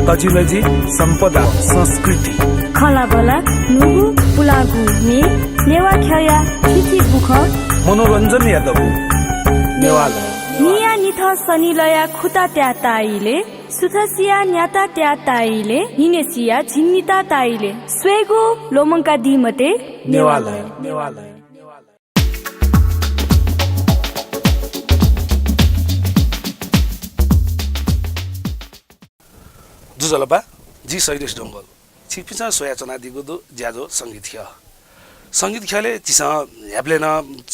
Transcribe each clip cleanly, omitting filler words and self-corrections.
तजिलजी सम्पदा संस्कृति खलाबला नुगु पुलागु ने नेवा ख्या थिथि बुख मनोरञ्जन यादव नेवाला निया निथ सनिलया खुता त्या ताइले सुथसिया न्याता त्या ताइले निनेसिया झिन्निता ताइले स्वेगु लोमंका दिमते नेवाला नेवाला जुजलबा जी शैलेश डोंगल छिपिसा सोयाचना दिगुदु ज्याजो संगीत ख संगीत खेले चिसा ह्याप्लेन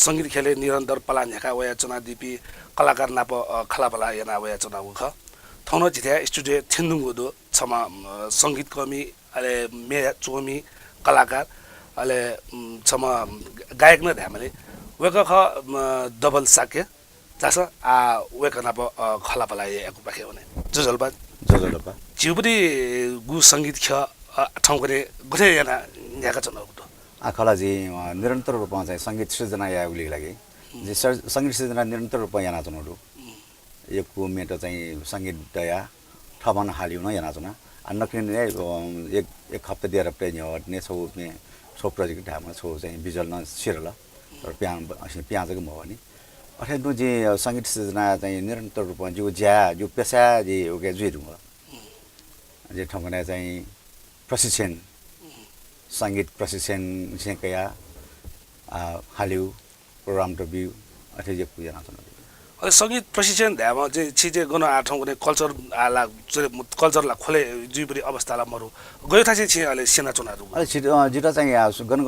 संगीत खेले निरन्तर पला न्याका वया चना दिपी कलाकार नाप खलाबला याना वया चना उख थौन जिथ्या स्टुडियो थिन्दुगुदु छमा संगीत कमी अले मे चोमी कलाकार अले छमा गायक न धामले वेक ख डबल साके जास आ वेक नाप खलाबला याकु पाखे भने जुजलबा जिउबुदी गु संगीत ख ठाउँ करे गथे याना न्याका चना आखलाजी निरन्तर रूपमा चाहिँ संगीत सृजना यागुली लागि जे संगीत सृजना निरन्तर रूपमा याना चनहरु एकको मेट चाहिँ संगीत दया ठबन हालिउन याना चना अन्नकिन एक हप्ता दिएर प्रेन्य हट्ने छौ मे छौ प्रोजेक्ट हामा छौ चाहिँ बिजल न सिरल तर प्याजको म भने अथे दु जे संगीत सृजना चाहिँ निरन्तर रूपमा जो पेशा जे ओके जुइरु जे ठमने चाहिँ प्रशिक्षण संगीत प्रशिक्षण सेकया हालिउ प्रोग्राम रिभ्यू अथे जे पूजा नाचन अले संगीत प्रशिक्षण ध्यामा चाहिँ छिजे गन आठौं गने कल्चर आला कल्चरला खोले जुइबरी अवस्थाला मरु गयो थासे छि अले सेना चुनारु अले जिटा चाहिँ गन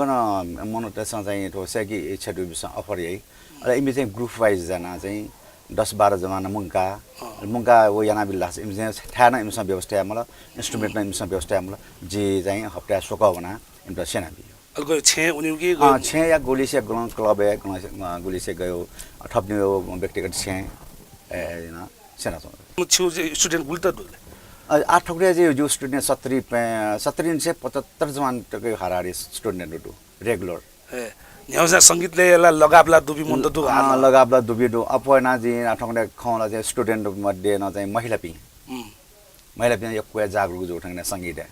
मोनोटेसन चाहिँ तो सेकी इच्छादु बिस अफर यही अले इमे चाहिँ ग्रुप वाइज जना चाहिँ 10-12 जमाना मुंगा वो याना बिल्लास इमसे थाना इमसा व्यवस्था मला इन्स्ट्रुमेन्ट न इमसा व्यवस्था मला जे चाहिँ हप्ता सोका बना इमता सेना बि अलगो छे उनीकी छे या गोली से क्लब है गोली से गयो थप्ने व्यक्तिगत छे हैन सेना छ छु स्टुडेन्ट गुल्ता दुले आठ ठोकरे जो स्टुडेन्ट 70 से 75 जमान टके हरारी स्टुडेन्ट दु रेगुलर न्याउजा संगीतले ला लगाबला दुबी मन दु लगाबला दुबी दु अपना जी आठौंले खौला चाहिँ स्टुडेन्ट मध्ये न चाहिँ महिला पि एक कुया जागरुक जो ठंगने संगीत है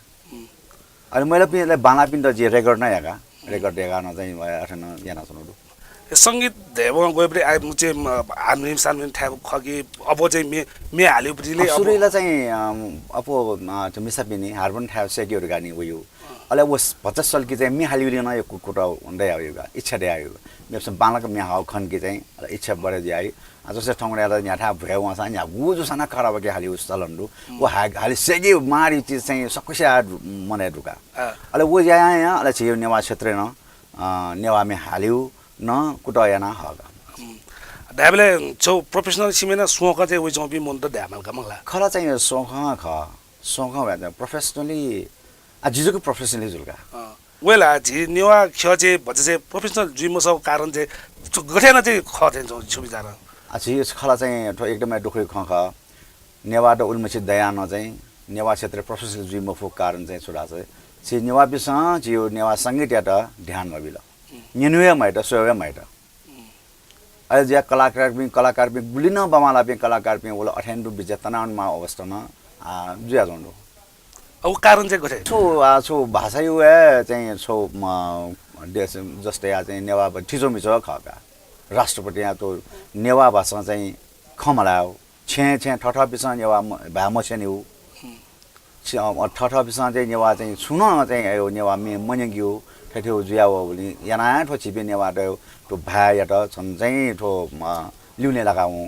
अनि महिला पिले बाना पिन त जे रेकर्ड नै यागा रेकर्ड यागा न चाहिँ आठन याना सुनदु संगीत देवमा गएपछि आइ मुचे हानमिम सानमिम ठ्याब खगी अब चाहिँ मे हाल्यो पछिले सुरुला चाहिँ अपो मिसा पिनी हार्मोन ठ्याब सेक्युर गानी वयो अले वो 50 साल की चाहिँ मे हालियो न यो कुकुटा हुँदै आयो इच्छा दे आयो मेसन बालक मे हाउ खन की चाहिँ इच्छा बढे दे आयो जसले ठंगडा यहाँ ठा भयो वसा यहाँ गुजो साना खराब के हालियो चलन्दु वो हाली सेगी मारी चीज चाहिँ सकुशा मने दुका अले वो यहाँ अले छियो नेवा क्षेत्र न नेवा मे हालियो न कुटायाना हगा दाबले छौ प्रोफेसनल सिमेना सोका चाहिँ उ जम्पी मन त ध्यामल कमला खरा चाहिँ सोखा भए प्रोफेसनली जिजुको प्रोफेसनली जुलका वेला जी नेवा खजे भजे प्रोफेसनल जिमसो कारण चाहिँ गठेन चाहिँ खथे सुविधा र अछि यस खला चाहिँ एकदमै दुखै ख नेवा द उल्मछि दया न चाहिँ नेवा क्षेत्र प्रोफेसनल जिमफो कारण चाहिँ छोडा चाहिँ छि नेवा बिस जियो नेवा संगीत यात ध्यान नबिल निनुया माइट सोया माइट अझ या कलाकार भी गुलिन बमाला भी कलाकार भी बोला अठेन्डु बिजेतनान मा अवस्थामा जुया जोंडो अब कारण चाहिँ गथे छो भाषा यो है चाहिँ छो देश जस्तै आ चाहिँ नेवा ठिजो मिचो खका राष्ट्रपति यहाँ तो नेवा भाषा चाहिँ खमलाओ छे ठठ बिसा नेवा भामछे न्यु ठठ बिसा चाहिँ नेवा चाहिँ सुन चाहिँ यो नेवा मे मन्यगियो ठठ्यो जुयाओ भनी याना ठो छिबे नेवा तो भा या त छन् चाहिँ ठो लिउने लगाऊ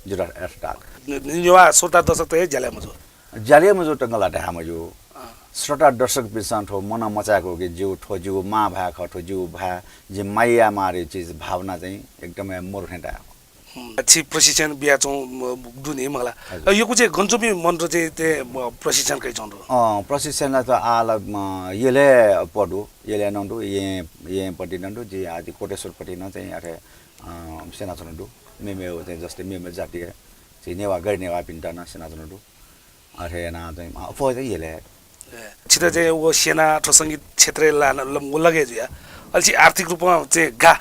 जुरा स्टार्ट नेवा सोता दशक त जाले मजो टंगला ढाम जो श्रोता दर्शक बिसान ठो मन मचाको के जो ठो जो मा भा खठो जो भा जे माया मारे चीज भावना चाहिँ एकदमै मोर ठेटा छि प्रशिक्षण बिया चौ दुनी मला यो कुचे गन्चोपी मन र चाहिँ ते प्रशिक्षण कै चौं प्रशिक्षणला त आल येले पडु येले नन्दु ये पटि नन्दु जे आदि कोटेश्वर पटि न चाहिँ अरे सेना चनदु मेमे हो चाहिँ जस्तै मेमे जातीय चाहिँ नेवा गर्नेवा पिन्टा न सेना चनदु अरे ना चाहिँ अफो चाहिँ येले छिटा चाहिँ वो सेना अथवा संगीत क्षेत्र लगे जुया अलछि आर्थिक रूपमा चाहिँ गा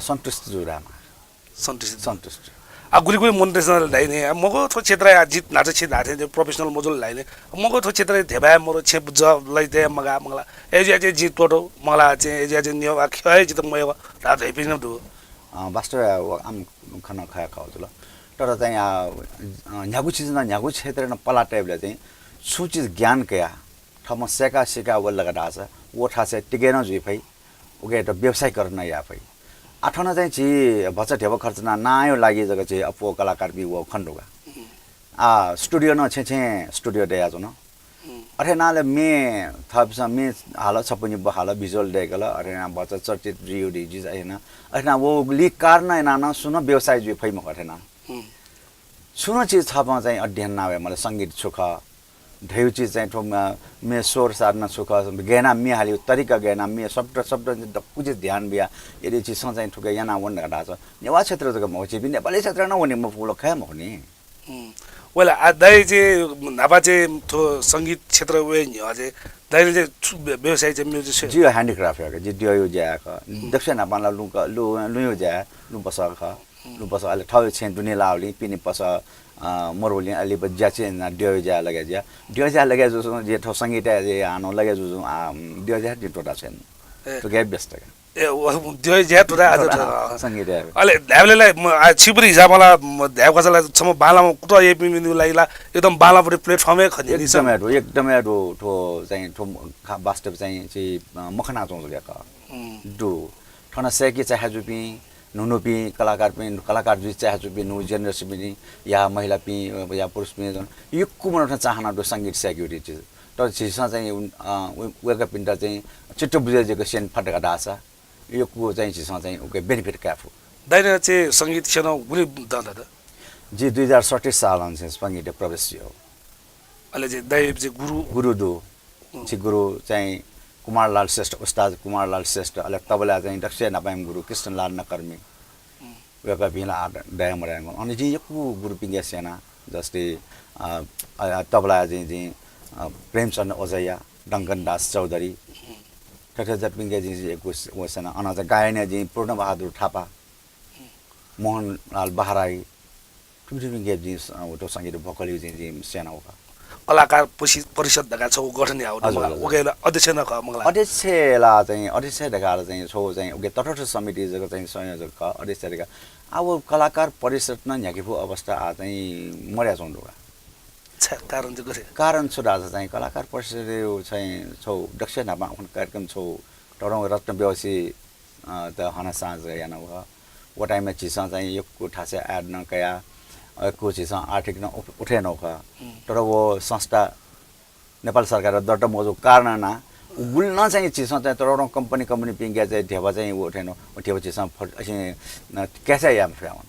सन्तुष्ट जुरामा सन्तुष्ट गुली मोनेटेशनल लाइने मगो थो क्षेत्र जित नाच क्षेत्र आथे जो प्रोफेशनल मजुल लाइने मगो थो क्षेत्र धेबा मोर छे जब लै दे मगा मंगला एजे जे जित टोटो मंगला चे एजे जे नियो खय जित मय रा दे पिन दु वास्तव आम खाना खाया खाओ ल तर चाहिँ न्यागु चिज न न्यागु क्षेत्र न पला टाइपले चाहिँ सूची ज्ञान कया ठम सेका सेका व लगा छ वो ठासे टिकेन जुइ फै उगे त व्यवसाय गर्न या फै आठना चाहिँ छि बचत हेब खर्च ना नायो लागि जग चाहिँ अपो कलाकार बि वो खण्डोगा स्टुडियो न छे स्टुडियो दे आजो न अरे नाले मे थप्स मे हाल छपनि बहाल भिजुअल देगला अरे ना बचत चर्चित रियो डी जिज हैन अरे ना वो ली कारण ना ना सुन व्यवसाय जुइ फै म कठेना सुन चीज छपमा चाहिँ अध्ययन ना भए मलाई संगीत सुख धेउ चीज चाहिँ ठोमा मे स्वर साधना सुख गहना मे हालियो तरिका गहना मे शब्द कुछ ध्यान बिया यदि चीज चाहिँ ठुके याना वन घटा छ नेवा क्षेत्र जग म चाहिँ नेपाली क्षेत्र न वने म फुलो खाय म नि वेला दाइ जे नापा चाहिँ थो संगीत क्षेत्र वे नि अझै दाइले चाहिँ व्यवसाय चाहिँ म्युजिक जियो ह्यान्डिक्राफ्ट हो जे दियो ज्या ख दक्षिण नापाला लुयो ज्या लुपस ख लुपस अले ठौ छेन दुने लाउली पिने पस मरोली अलि बज्जा चाहिँ दियो ज्या लगे ज्या लगे जो जे ठौ संगीत जे आनो लगे जो दियो ज्या टोटा छेन तो गए बेस्ट ए दियो ज्या टोटा आज संगीत अले ध्यावलेलाई छिपुरी हिसाबला ध्याव कसलाई छम बालामा कुट ए पिमिनु लाइला एकदम बालापुरी प्लेटफर्मै खनि एकदमै ठो चाहिँ ठो वास्तव चाहिँ मखना चौँ ल्याका दु ठना सेकी चाहे जुपी नुनुपी कलाकार जुइ चाहे जुपी नु जेनरेसन पनि या महिला पि या पुरुष पनि यो कुमन चाहना दु संगीत सेक्युरिटी चीज तर छिसा चाहिँ वेका पिन्टा चाहिँ चिट्टो बुझेको सेन फटका डासा यो को चाहिँ छिसा चाहिँ ओके बेनिफिट क्याफु दाइने चाहिँ संगीत क्षेत्र गुली दादा जी 2060 साल हुन्छ संगीत प्रवेश हो अहिले चाहिँ दाइ चाहिँ गुरु दु छि गुरु चाहिँ कुमारलाल श्रेष्ठ उस्ताद कुमारलाल श्रेष्ठ अहिले तबला चाहिँ दक्ष नपाइम गुरु कृष्णलाल नकर्मी वेका बिला दयाम रहेको अनि जी यकु गुरु पिङ्गे सेना जस्तै तबला चाहिँ प्रेमचन्द्र ओझैया डङ्कन दास चौधरी ठठा पिङ्गे जी एक सेना अनाज गायन जी पूर्ण बहादुर थापा मोहनलाल बहाराई ठुलो पिङ्गे जी तो संगीत भोकली जी सेना हो कलाकार परिषद दगा छौ गठन आउ ओगेला अध्यक्ष न ख मंगला अध्यक्षला चाहिँ अध्यक्ष दगा चाहिँ छौ चाहिँ ओगे तटस्थ समिति जग चाहिँ संयोजक ख अध्यक्ष दगा अब कलाकार परिषद न न्याकिफु अवस्था आ चाहिँ मर्या छौ दगा कारण चाहिँ कसै कारण सुधा चाहिँ कलाकार परिषद चाहिँ छौ दक्ष नापा कार्यक्रम छौ टरौ रत्न व्यवसी त हना साँझ याना व वो टाइम में चिसा चाहिँ यो कोठा से ऐड न कया को चिसा आर्थिक न उठे न ख तर वो संस्था नेपाल सरकार दर्ट मजो कारण ना गुल्न चाहिँ चिसा चाहिँ तरौ कंपनी पिंगे चाहिँ ढेबा चाहिँ वो उठेन उठेबा चिसा कैसे याम फ्यावन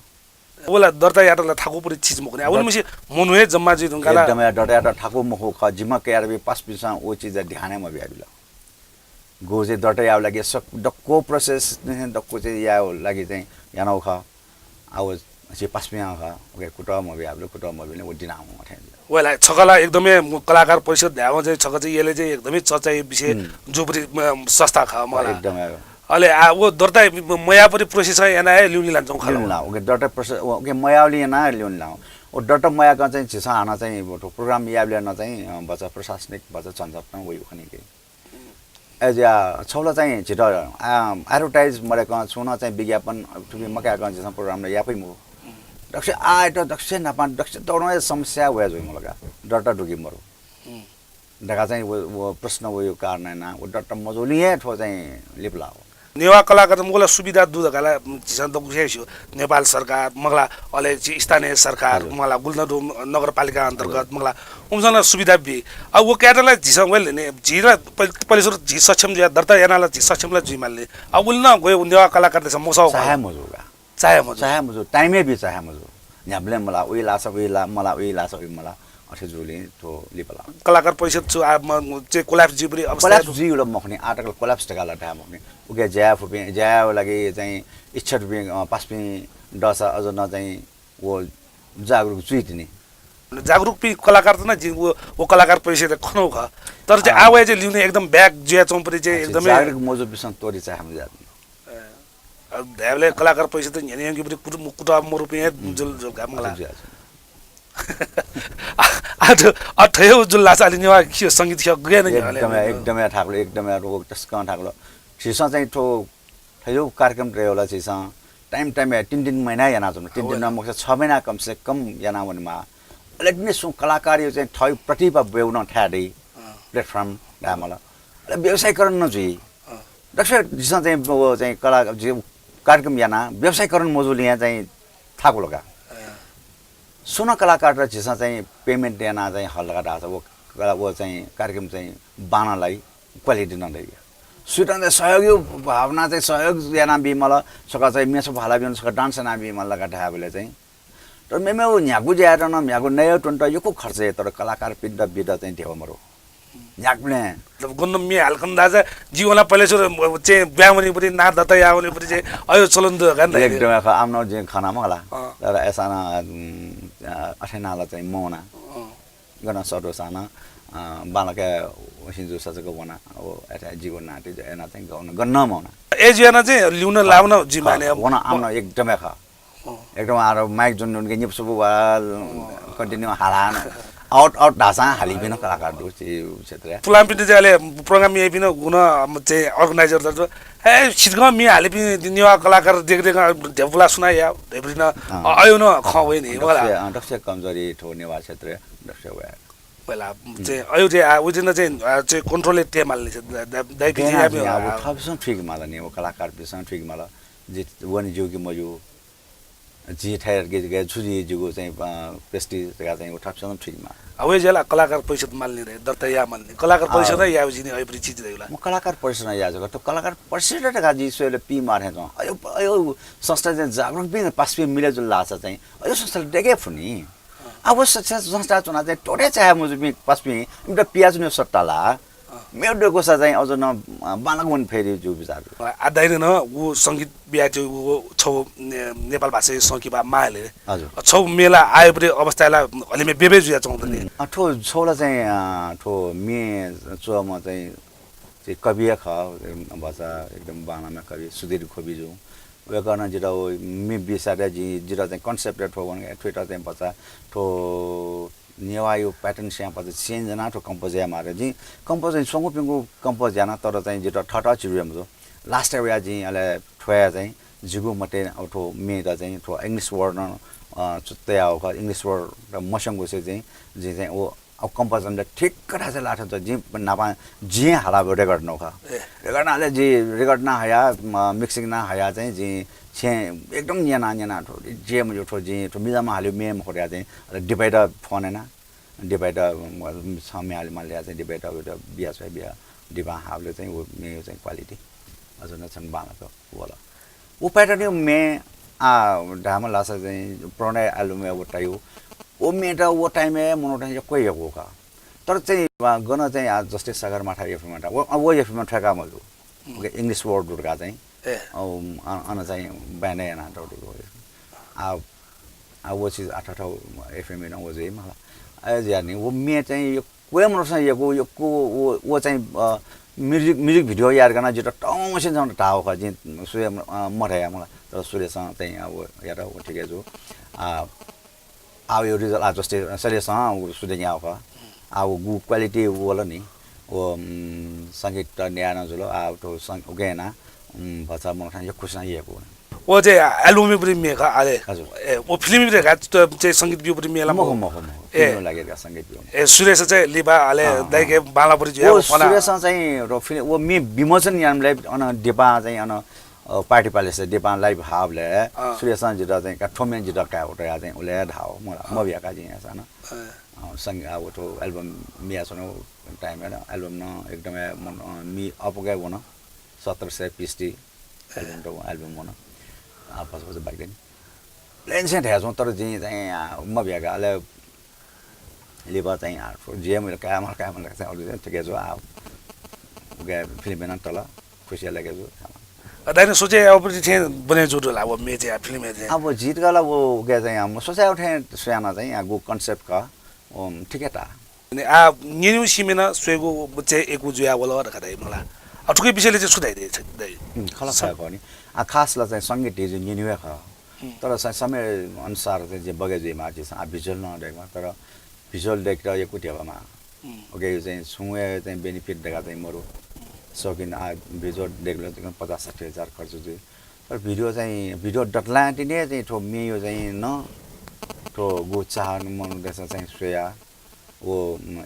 ओला दर्ता याटला ठाकु पुरी चीज मखने आवल मिसे मनुहे जम्मा जी दुंगाला एकदम दर्ता याट ठाकु मखो ख जिम्मा केयर बे पास पिसा ओ चीज ध्यान में बियाबिला गोजे दर्ता याव लागि सब डक्को प्रोसेस डक्को चाहिँ या लागि चाहिँ यानौ ख आउ चाहिँ पास पिया ख ओके कुटा म बियाबिला कुटा म बिले ओ दिना म ठे ओला छकला एकदमै कलाकार परिषद ध्याव चाहिँ छक चाहिँ यसले चाहिँ एकदमै चर्चा विषय जोपुरी संस्था ख मलाई एकदमै अले वो दर्ता मयापरि प्रोसेस एना ल्युनी लान्छौ खालुला ओके दर्ता प्रोसेस ओके मयावली एना ल्युनी लाउ ओ दर्ता मयाका चाहिँ छिसा हाना चाहिँ प्रोग्राम याबले न चाहिँ बचा प्रशासनिक बचा चञ्चत न वइ खनि के एजा छौला चाहिँ छिटो एडभर्टाइज मरेको छुन चाहिँ विज्ञापन ठुकी मकाका चाहिँ प्रोग्राम ल यापै मु दक्ष आएट दक्ष नपा दक्ष तौनो समस्या वया जोइ मलगा दर्ता ढुकी मरो दगा चाहिँ वो प्रश्न वो यो कारण ना वो दर्ता मजोलिए ठो चाहिँ लिपलाओ नेवा कलाकार मलाई सुविधा दुधकाला जिसन त गुसेछु नेपाल सरकार मगला अले स्थानीय सरकार मला गुल्दडो नगरपालिका अन्तर्गत मगला उमसँग सुविधा बि अब वो क्याटलाई जिसन वेल ने जिरा पहिले सुरु जि सक्षम ज्या दर्ता यानाला जि सक्षमला जुइमाले अब उल्न गयो नेवा कलाकार देश मसौ चाहे मजो टाइमै बि चाहे मजो न्याबले मला उइ लाछ मला उइ लाछ उइ मला असे जुले तो लिपला कलाकार परिषद छु चाहिँ कोल्याप्स जिबरी अवस्था कोल्याप्स जी उलो मखनी आर्टिकल कोल्याप्स टकाला ढा मखनी उके ज्या लागि चाहिँ इच्छा रुपे पास पनि दसा अझ न चाहिँ वो जागरुक जुइतनी जागरुक पि कलाकार त न वो कलाकार परिषद खनौ ख तर चाहिँ आवे चाहिँ लिउने एकदम ब्याक जिया चौपरी चाहिँ एकदमै जागरुक मजो बिसन तोरी चाहिँ हामी जात ढ्याबले कलाकार पैसा त न्याने कि कुटा म रुपियाँ जुल जुल काम गला आज अठयो जुल लासा अलि नेवा खियो संगीत खियो गएन एकदमै ठाक्लो एकदमै रोग त्यसका ठाक्लो छिसा चाहिँ ठो थयो कार्यक्रम रहेला छिसा टाइम 3 महिना याना जुन 3 दिन म 6 महिना कम से कम याना वनमा लेकिन सु कलाकार यो चाहिँ थयो प्रतिभा बेउन ठाडे प्लेटफर्म दामला व्यवसायीकरण नजुई दक्षिण जिसा चाहिँ वो चाहिँ कला कार्यक्रम याना व्यवसायीकरण मजुली यहाँ चाहिँ थाको लगा सुन कलाकार र जिसा चाहिँ पेमेन्ट याना चाहिँ हल लगा छ वो चाहिँ कार्यक्रम चाहिँ बानालाई क्वालिटी नदै सुटन सहयोग भावना चाहिँ सहयोग याना बिमल सका चाहिँ मेसो भाला बिन सका डान्स ना बिमल लगा ढाबले चाहिँ तर मेमे उ न्यागु ज्याएर न म्यागु नयो टन्ट योको खर्च तर कलाकार पिण्ड बिदा चाहिँ देव मरो न्यागले गुन्न मे हल्कन्दा चाहिँ जीवनला पहिले सुरु चाहिँ ब्यामनी पनि ना दता यावनी पनि चाहिँ अयो चलन त गन एकदमै आफ्नो जे खाना मला तर एसाना अठेनाला चाहिँ मोना गना सडो साना बालका हिजो सजको बना अब एटा जीवन नाटे एना चाहिँ गाउन गन्न मौना एजियाना चाहिँ लिउन लाउन जिमाने वना आउन एकदमै ख एकदम आरो माइक जुन उनके निप सुबु वाल कन्टिन्यू हालान आउट ढासा हाली बिन कलाकार दु क्षेत्र प्लान पिटे चाहिँ अहिले प्रोग्राम यही बिन गुन चाहिँ अर्गनाइजर त ए छिटगा मी हाले पनि निवा कलाकार देख ढेपुला सुनाया ढेप्रिन आयो न खवै नि होला दक्ष कमजोरी ठो निवा क्षेत्र दक्ष वा पहिला चाहिँ आयो चाहिँ उजिन चाहिँ कन्ट्रोलले टेमालले दाइपि चाहिँ अब थपसन ठिक माला नि कलाकार पिसन ठिक माला जे वन जोगी मजु जी ठहर के छुजी जुगो चाहिँ प्रेस्टिज का चाहिँ थपसन ठिक मा अब जेला कलाकार पैसा माल्ने रे दत्त या माल्ने कलाकार पैसा न या जिने अहिले चीज देला म कलाकार पैसा न याज त कलाकार पैसा टका जी सोले पी मारे छ अयो अयो संस्था चाहिँ जागरण पनि पासपे मिले जुल लाछ चाहिँ अयो संस्थाले देखे फुनी आवश्यक संस्था चुना चाहिँ टोटे चाहे मुजु पनि पासपे एउटा पियाज न सट्टाला मेरो डको सा चाहिँ अझ न बालगमन फेरि जु विचार आदैन न उ संगीत बिहा चाहिँ उ छौ नेपाल भाषा संगीतमा माले हजुर छौ मेला आयो पनि अवस्थालाई हलिमे बेबे जुया चाउँदैन ठो छौला चाहिँ ठो मे चो म चाहिँ कवि ख भाषा एकदम बानामा कवि सुधीर खोबी जो वे गर्न जिरा मे बिसारे जी जिरा चाहिँ कन्सेप्ट ठो भने ट्विटर चाहिँ भाषा ठो नेवायो प्याटर्न स्या पछि चेन्ज ना ठो कम्पोज या मारे जी कम्पोज संगो पिंगो कम्पोज जाना तर चाहिँ जिरा ठटा चिरुम जो लास्ट वे जी अले ठोया चाहिँ जिगु मटे ठो मे र चाहिँ ठो इंग्लिश वर्ड न चुत्ते आउ ख इंग्लिश वर्ड र मसंगो से चाहिँ जे चाहिँ ओ अब कम्पोज अन्डर ठीक कथा चाहिँ लाठ त जी नापा जी हाला रेकर्ड नौ ख रेकर्ड नाले जी रेकर्ड ना हया मिक्सिङ ना हया चाहिँ जी छे एकदम न्याना ठो जे म ठो जी ठो मिजामा हाल्यो मे म खोया चाहिँ डिभाइडर फोन हैन डिभाइडर छमे हाल माले चाहिँ डिभाइडर बिया छ बिया डिभा हावले चाहिँ वो मे चाहिँ क्वालिटी अझ न छन बानाको होला वो प्याटर्न मे ढामा लासा चाहिँ प्रणय एल्बम उठायो ओ मेटा वो टाइम में मोनोटा यो कोही हो का तर चाहिँ गन चाहिँ आज जस्तै सगरमाथा एफएममा वो एफएममा ठेका मजु ओके इंग्लिश वर्ड दुर्गा चाहिँ अन चाहिँ बाने ना टोटो आ वो चीज 8 एफएम न वो चाहिँ मलाई आज यानी वो मे चाहिँ यो कोही मोनोसा यो को वो चाहिँ म्युजिक भिडियो यार गर्न जेटा टाउ मसिन जाउँ टाउ ख जे सूर्य मठाया मलाई तर सूर्यसँग चाहिँ अब यार हो ठिकै छु यो रिजल्ट आज जस्तै सलेसँग सुदेङ आउ ख गु क्वालिटी वाला नि वो संगीत न्याना जुलो तो गेना भाषा मन यो खुश ना ये को वो जे एल्बम में पनि मेका आले हजुर वो फिल्म में का चाहिँ संगीत बिउ पनि मेला म ए लागेका संगीत बिउ ए सुरेश चाहिँ लिबा आले दाइके बालापुरी जो फना सुरेश चाहिँ रो फिल्म वो मे विमोचन यामले अन डिपा चाहिँ अन पार्टी प्यालेस डिपा लाइभ हावले सुरेश जिरा चाहिँ काठोमेन जिरा का उठा चाहिँ उले धाव म बियाका चाहिँ यासन संगीत अब तो एल्बम मिया सनो टाइम हैन एल्बम न एकदमै मी अपगे बन 1750 एल्बम तो एल्बम बन आपस में बाइक दिन प्लेन से हेजो तर जी चाहिँ म बियाका अले लेबा चाहिँ जेम काम लाग्छ अरु ठिकै छ आ गे फिल्म बना तला खुशी लगे जो अदाइन सोचे अब चाहिँ बने जुटो ला वो मे चाहिँ फिल्म में अब जीत गला वो गे चाहिँ हम सोचे उठे सुयाना चाहिँ गो कन्सेप्ट का ठिकै ता आ न्यु सिमेना स्वेगो चाहिँ एकु जुया वला र खदाइ मला ठुकै विषयले चाहिँ सुधाइदिएछ दाइ खला खायो पनि खासलाई चाहिँ सङ्गीत जो निनुवे ख तर चाहिँ समय अनुसार चाहिँ जे बगेजुमा चाहिँ भिजुअल नदेख्मा तर भिजुअल देख्दा यो कुटियामा ओके यो चाहिँ सुँगे चाहिँ बेनिफिट देखा चाहिँ मरो सकिन भिजुअल देख्दा चाहिँ 50-60 हजार खर्च चाहिँ तर भिडियो डटलाटी नै चाहिँ ठो मेयो चाहिँ न ठो गो चाहनु मन हुँदैछ चाहिँ श्रेया वो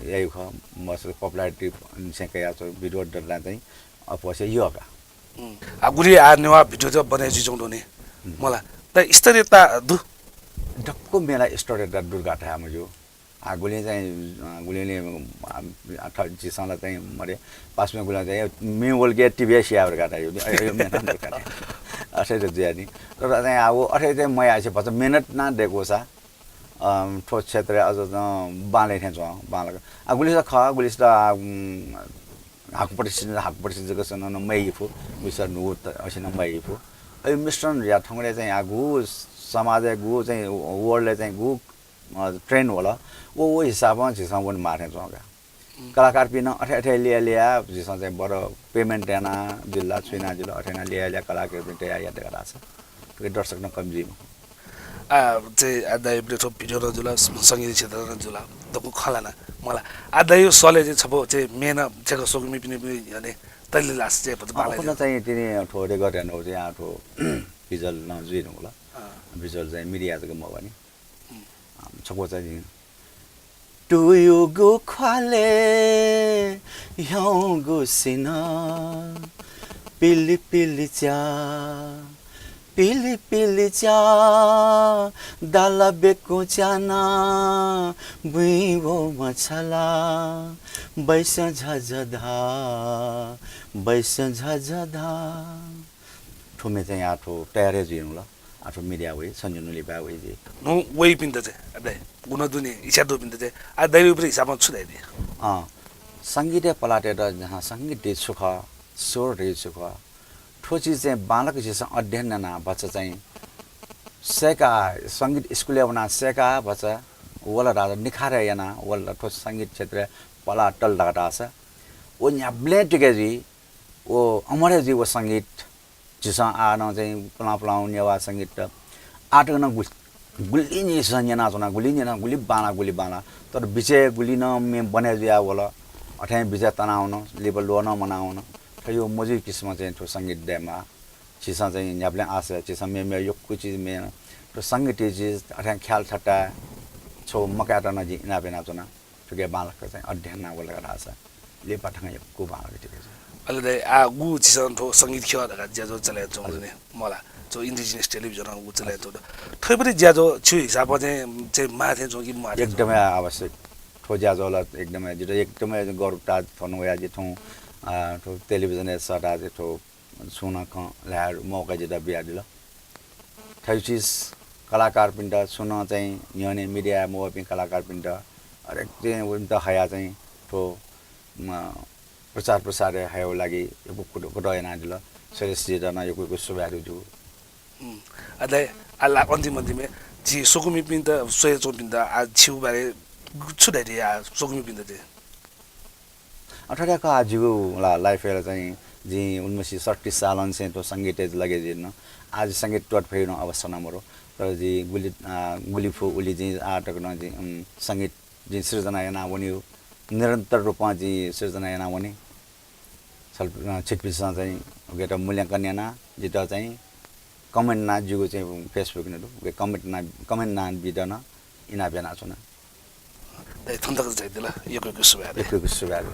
यही ख मसल पपुलारिटी चाहिँ कया छ भिडियो डटला चाहिँ अपछि यो का गुली नेवा भिडियो चाहिँ बनाइ जिजाउँदो नि मलाई त स्तरीयता दु डक्को मेला स्टोरेट दुर्घटना मुझे गुली चाहिँ गुलीले जिसलाई चाहिँ मरे पासमा गुला चाहिँ मे बोल के टिभीएस यावर काटा यो मेहनत काटा असै त ज्यानी तर चाहिँ अब अठै चाहिँ म आएछ पछि मेहनत ना देखो सा ठोस क्षेत्र अझ बाले थे बाला गुली ख गुली त हाकपट्टि जगसन न मैफु विसर नु असिन मैफु अय मिस्टर या ठंगले चाहिँ आगु समाज गु चाहिँ वर्ल्डले चाहिँ गु ट्रेन होला वो हिसाबमा जिसमा पनि मार्ने छौँका कलाकार पिन अठै लिया जिसमा चाहिँ बडो पेमेन्ट याना जिल्ला छुइना जिल्ला अठैना लिया कलाकार पिन तया या देखा छ के दर्शक न कमजी चाहिँ आधा ब्रेथ भिडियो र जुला सङ्गीत क्षेत्र र जुला तको खलाना मलाई आधा यो सले चाहिँ छपो चाहिँ मेन चाहिँ सोगमी पनि भने तैले लास्ट चाहिँ पछि बाले चाहिँ तिनी ठोरे गरेन हो चाहिँ आठो भिजुअल नजुइन होला भिजुअल चाहिँ मिडिया चाहिँ म भने छपो चाहिँ टुयुगु खाले यौगु सिना पिली पिली चा पिली पिली चा दाला बेको चाना बुइवो मछला बैस झझधा ठुमे चाहिँ आठो तयारै जिनु ल आठो मिडिया वे सञ्जनुले बा वे जे नो वे पिन्द चाहिँ आधा गुण दुने इच्छा दो पिन्द चाहिँ आधा यो पनि हिसाबमा छुदाइदिए सङ्गीत पलाटेर जहाँ सङ्गीत सुख स्वर सुख ठो चीज चाहिँ बालक जैसा अध्ययन ना बच्चा चाहिँ सेका सङ्गीत स्कुल बना सेका बच्चा वाला राजा निखारे याना वाला ठो सङ्गीत क्षेत्र पला टल डाटा छ वो न्याब्ले टिकेजी वो अमरे जी वो सङ्गीत जिसा आना चाहिँ पलाउ नेवा सङ्गीत आठ न गुली नि सन्जना जना गुली गुली बाला तर विजय गुली न मे बने जिया वाला अठै विजय तनाउन लेबल लो न मनाउन यो मजी किस्म चाहिँ ठो सङ्गीत डेमा चिसा चाहिँ न्याब्ले आसे चिसा मे यो कुछ चीज मे तो सङ्गीत चीज अठै ख्याल ठट्टा छो मकाटा न जी इना बेना जना ठुके बालक चाहिँ अध्ययन ना बोलेर आछ ले पठङ यो को बालक ठिकै छ अहिले आ गु चिसन ठो सङ्गीत ख दगा ज्याजो चले चौँने मलाई जो इन्डिजिनियस टेलिभिजन गु चले चौ थै पनि ज्याजो छु हिसाबमा चाहिँ माथे जो कि माथे एकदमै आवश्यक ठो ज्याजोला एकदमै गौरवता थनु या जे ठौ ठो टेलिभिजन सटा जे ठो सुना ख ल्यार मौका जेदा बिया दिल थै चीज कलाकार पिन्ड सुन चाहिँ न्यने मिडिया मो पिन कलाकार पिन्ड हरेक चाहिँ उन्त हया चाहिँ ठो प्रचार हायो लागि यो कुटो हैन दिल सरेसी जना यो कुको सुबारु जु अले अल्ला अन्तिममे जी सोकुमी पिन त सोय चो पिन त आ छिउ बारे छुदाइदि आ सोकुमी पिन त अठारह का आजु ला लाइफ हेर चाहिँ जी 1960 सालन से तो संगीत लगे जिन आज संगीत टट फेर्न अवसर नमरो तर जी गुली फु उली जी आटक न जी संगीत जी सृजना याना वनियो निरन्तर रूपमा जी सृजना याना वनि छिटपिसा चाहिँ गेट मूल्याङ्कन याना जिता चाहिँ कमेन्ट ना जुगो चाहिँ फेसबुक न कमेन्ट ना बिदन इना बेना छुना थन्तक चाहिँ दिला यो सुबार